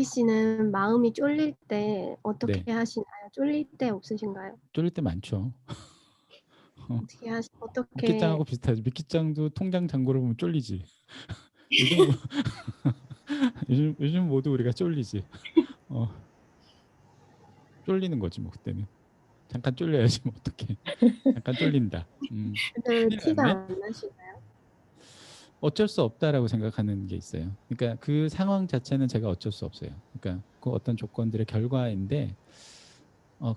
아키 씨는 마음이 쫄릴 때 네. 어떻게 하시나요? 쫄릴 때 없으신가요? 쫄릴 때 많죠. 어. 어떻게 미끼짱하고 비슷하지. 미끼짱도 통장 잔고를 보면 쫄리지. 요즘 뭐 요즘 모두 우리가 쫄리지. 어. 쫄리는 거지 뭐 그때는. 잠깐 쫄려야지 뭐 어떡해. 잠깐 쫄린다. 근데 왜 큰일 티가 났네. 안 나시나요? 어쩔 수 없다라고 생각하는 게 있어요. 그러니까 그 상황 자체는 제가 어쩔 수 없어요. 그러니까 그 어떤 조건들의 결과인데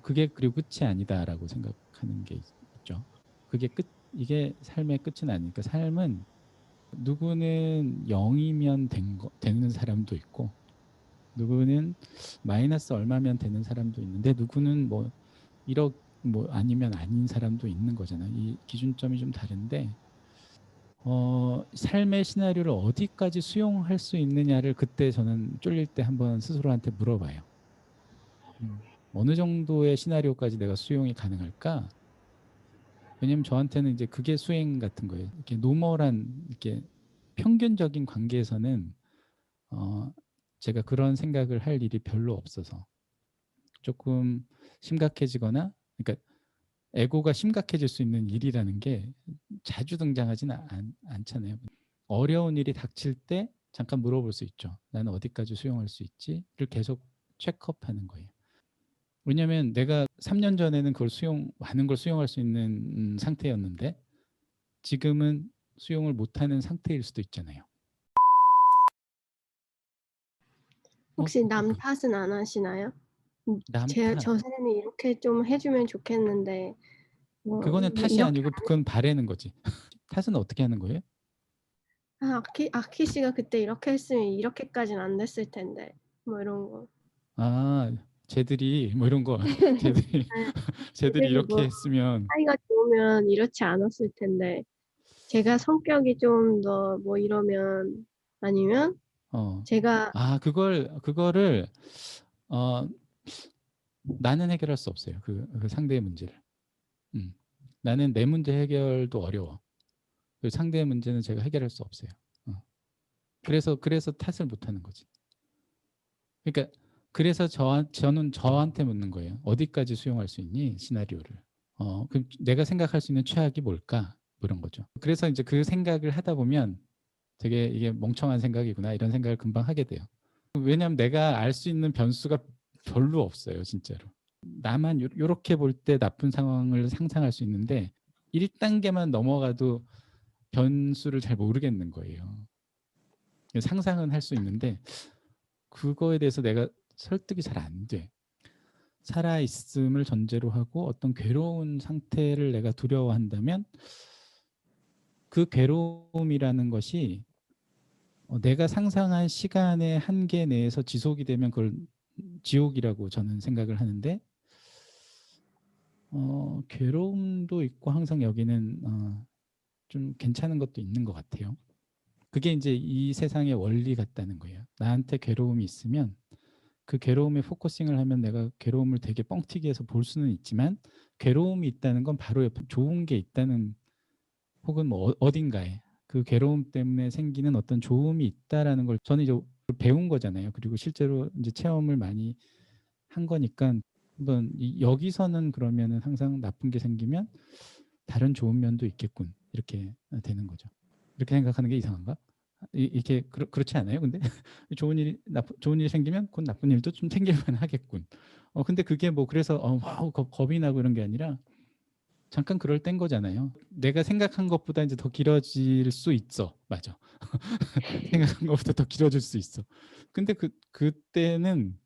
그게 그리고 끝이 아니다라고 생각하는 게 있죠. 그게 이게 삶의 끝은 아니니까 삶은 누구는 0이면 되는 사람도 있고 누구는 마이너스 얼마면 되는 사람도 있는데 누구는 뭐 1억 뭐 아니면 아닌 사람도 있는 거잖아요. 이 기준점이 좀 다른데 삶의 시나리오를 어디까지 수용할 수 있느냐를 그때 저는 쫄릴 때 한번 스스로한테 물어봐요. 어느 정도의 시나리오까지 내가 수용이 가능할까? 왜냐면 저한테는 이제 그게 수행 같은 거예요. 이렇게 노멀한 이렇게 평균적인 관계에서는 어, 제가 그런 생각을 할 일이 별로 없어서 조금 심각해지거나 그러니까 에고가 심각해질 수 있는 일이라는 게 자주 등장하지는 않잖아요. 어려운 일이 닥칠 때 잠깐 물어볼 수 있죠. 나는 어디까지 수용할 수 있지를 계속 체크업하는 거예요. 왜냐하면 내가 3년 전에는 그걸 많은 걸 수용할 수 있는 상태였는데 지금은 수용을 못하는 상태일 수도 있잖아요. 혹시 남 그 탓은 안 하시나요? 남 탓. 저 사람이 이렇게 좀 해주면 좋겠는데 그거는 뭐 탓이 이렇게 아니고 그건 바라는 거지. 탓은 어떻게 하는 거예요? 아키 씨가 그때 이렇게 했으면 이렇게까지는 안 됐을 텐데 뭐 이런 거. 아, 쟤들이 뭐 이런 거. 쟤들이 네. 쟤들이 애들이 이렇게 뭐 했으면 사이가 좋으면 이렇지 않았을 텐데 제가 성격이 좀 더 뭐 이러면 아니면 제가 그거를 어, 나는 해결할 수 없어요. 그 상대의 문제를. 음. 나는 내 문제 해결도 어려워. 그 상대의 문제는 제가 해결할 수 없어요. 그래서 탓을 못 하는 거지. 그러니까 그래서 저는 저한테 묻는 거예요. 어디까지 수용할 수 있니? 시나리오를. 그럼 내가 생각할 수 있는 최악이 뭘까? 뭐 이런 거죠. 그래서 이제 그 생각을 하다 보면 되게 이게 멍청한 생각이구나 이런 생각을 금방 하게 돼요. 왜냐하면 내가 알 수 있는 변수가 별로 없어요. 진짜로. 나만 요렇게 볼 때 나쁜 상황을 상상할 수 있는데 1단계만 넘어가도 변수를 잘 모르겠는 거예요. 상상은 할 수 있는데 그거에 대해서 내가 설득이 잘 안 돼. 살아있음을 전제로 하고 어떤 괴로운 상태를 내가 두려워한다면 그 괴로움이라는 것이 내가 상상한 시간의 한계 내에서 지속이 되면 그걸 지옥이라고 저는 생각을 하는데 괴로움도 있고 항상 여기는 좀 괜찮은 것도 있는 것 같아요. 그게 이제 이 세상의 원리 같다는 거예요. 나한테 괴로움이 있으면 그 괴로움에 포커싱을 하면 내가 괴로움을 되게 뻥튀기해서 볼 수는 있지만 괴로움이 있다는 건 바로 옆에 좋은 게 있다는 혹은 뭐 어딘가에 그 괴로움 때문에 생기는 어떤 좋음이 있다라는 걸 저는 이제 배운 거잖아요. 그리고 실제로 이제 체험을 많이 한 거니까 한번 여기서는 그러면은 항상 나쁜 게 생기면 다른 좋은 면도 있겠군 이렇게 되는 거죠. 이렇게 생각하는 게 이상한가? 이렇게 그렇지 않아요? 근데 좋은 일이 생기면 곧 나쁜 일도 좀 생길만 하겠군. 근데 그게 뭐 그래서 와우 겁이 나고 이런 게 아니라 잠깐 그럴 땐 거잖아요. 내가 생각한 것보다 이제 더 길어질 수 있어. 맞아. 생각한 것보다 더 길어질 수 있어. 근데 그때는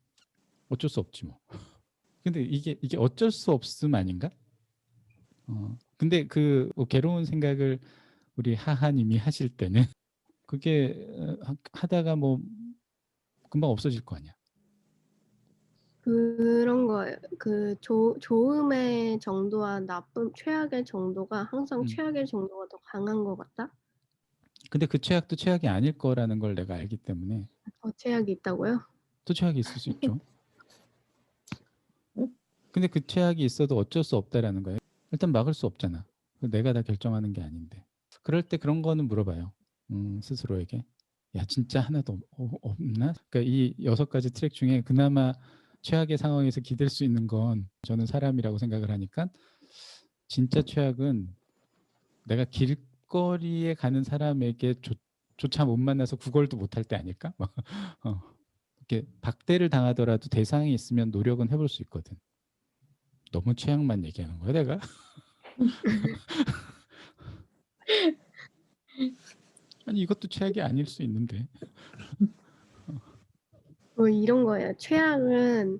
어쩔 수 없지 뭐. 근데 이게 어쩔 수 없음 아닌가? 근데 그뭐 괴로운 생각을 우리 하하님이 하실 때는 그게 하다가 뭐 금방 없어질 거 아니야. 그런 거예요. 좋음의 정도와 최악의 정도가 항상 음. 최악의 정도가 더 강한 것 같다? 근데 그 최악도 최악이 아닐 거라는 걸 내가 알기 때문에 더 최악이 있다고요? 또 최악이 있을 수 있죠. 근데 그 최악이 있어도 어쩔 수 없다라는 거예요. 일단 막을 수 없잖아. 내가 다 결정하는 게 아닌데. 그럴 때 그런 거는 물어봐요. 스스로에게. 야 진짜 하나도 없나? 그러니까 이 6가지 트랙 중에 그나마 최악의 상황에서 기댈 수 있는 건 저는 사람이라고 생각을 하니까 진짜 최악은 내가 길거리에 가는 사람에게 조차 못 만나서 구걸도 못할 때 아닐까? 막, 이렇게 박대를 당하더라도 대상이 있으면 노력은 해볼 수 있거든. 너무 최악만 얘기하는 거야 내가? 아니 이것도 최악이 아닐 수 있는데. 뭐 이런 거예요. 최악은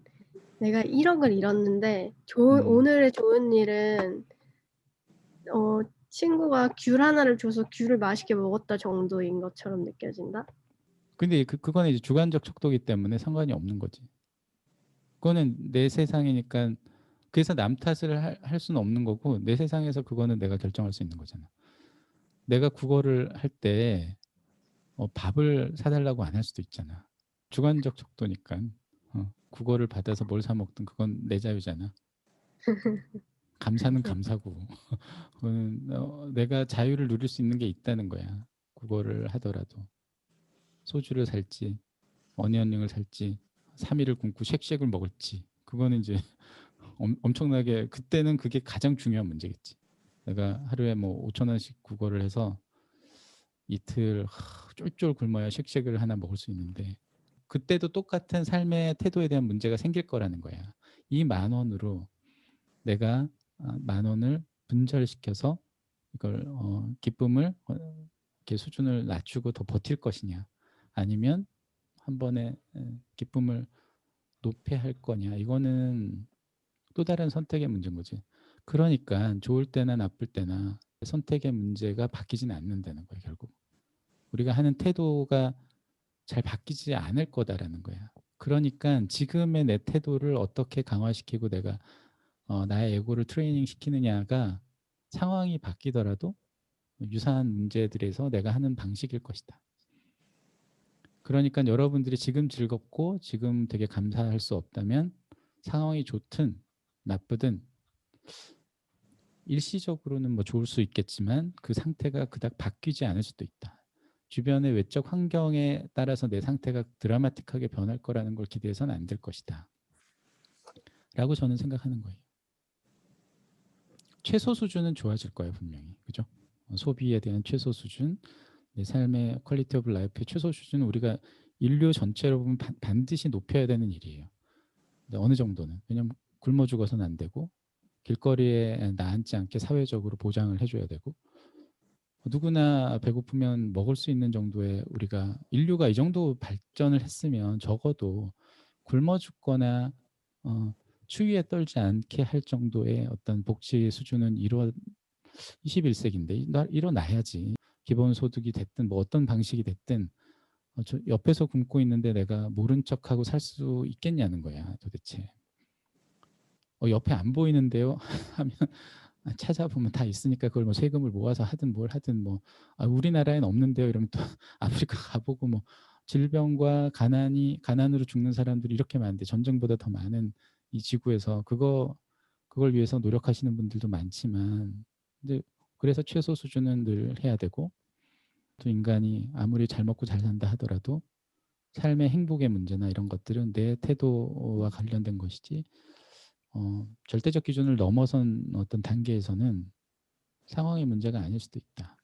내가 1억을 잃었는데 음. 오늘의 좋은 일은 친구가 귤 하나를 줘서 귤을 맛있게 먹었다 정도인 것처럼 느껴진다. 근데 그거는 이제 주관적 척도기 때문에 상관이 없는 거지. 그거는 내 세상이니까 그래서 남 탓을 할 수는 없는 거고 내 세상에서 그거는 내가 결정할 수 있는 거잖아. 내가 국어를 할 때 밥을 사달라고 안 할 수도 있잖아. 주관적 척도니까 국어를 받아서 뭘 사 먹든 그건 내 자유잖아. 감사는 감사고 그거는 내가 자유를 누릴 수 있는 게 있다는 거야. 국어를 하더라도 소주를 살지 어니언링을 살지 3일을 굶고 쉑쉑을 먹을지 그거는 이제 엄청나게 그때는 그게 가장 중요한 문제겠지. 내가 하루에 뭐 5천 원씩 국어를 해서 이틀 쫄쫄 굶어야 쉑쉑을 하나 먹을 수 있는데 그때도 똑같은 삶의 태도에 대한 문제가 생길 거라는 거야. 이 10,000원으로 내가 10,000원을 분절시켜서 이걸 기쁨을 이렇게 수준을 낮추고 더 버틸 것이냐 아니면 한 번에 기쁨을 높여야 할 거냐 이거는 또 다른 선택의 문제인 거지. 그러니까 좋을 때나 나쁠 때나 선택의 문제가 바뀌지는 않는다는 거야 결국. 우리가 하는 태도가 잘 바뀌지 않을 거다라는 거야. 그러니까 지금의 내 태도를 어떻게 강화시키고 내가 나의 에고를 트레이닝 시키느냐가 상황이 바뀌더라도 유사한 문제들에서 내가 하는 방식일 것이다. 그러니까 여러분들이 지금 즐겁고 지금 되게 감사할 수 없다면 상황이 좋든 나쁘든 일시적으로는 뭐 좋을 수 있겠지만 그 상태가 그닥 바뀌지 않을 수도 있다. 주변의 외적 환경에 따라서 내 상태가 드라마틱하게 변할 거라는 걸 기대해서는 안 될 것이다. 라고 저는 생각하는 거예요. 최소 수준은 좋아질 거예요, 분명히. 그죠? 소비에 대한 최소 수준, 내 삶의 퀄리티 오브 라이프의 최소 수준은 우리가 인류 전체로 보면 반드시 높여야 되는 일이에요. 근데 어느 정도는. 왜냐면 굶어 죽어서는 안 되고 길거리에 나앉지 않게 사회적으로 보장을 해줘야 되고 누구나 배고프면 먹을 수 있는 정도의 우리가 인류가 이 정도 발전을 했으면 적어도 굶어 죽거나 추위에 떨지 않게 할 정도의 어떤 복지 수준은 21세기인데 일어나야지. 기본소득이 됐든 뭐 어떤 방식이 됐든 저 옆에서 굶고 있는데 내가 모른 척하고 살 수 있겠냐는 거야 도대체. 옆에 안 보이는데요 하면 찾아보면 다 있으니까 그걸 뭐 세금을 모아서 하든 뭘 하든 뭐 우리나라엔 없는데요 이러면 또 아프리카 가보고 뭐 질병과 가난으로 죽는 사람들이 이렇게 많은데 전쟁보다 더 많은 이 지구에서 그걸 위해서 노력하시는 분들도 많지만 근데 그래서 최소 수준은 늘 해야 되고 또 인간이 아무리 잘 먹고 잘 산다 하더라도 삶의 행복의 문제나 이런 것들은 내 태도와 관련된 것이지 절대적 기준을 넘어선 어떤 단계에서는 상황의 문제가 아닐 수도 있다.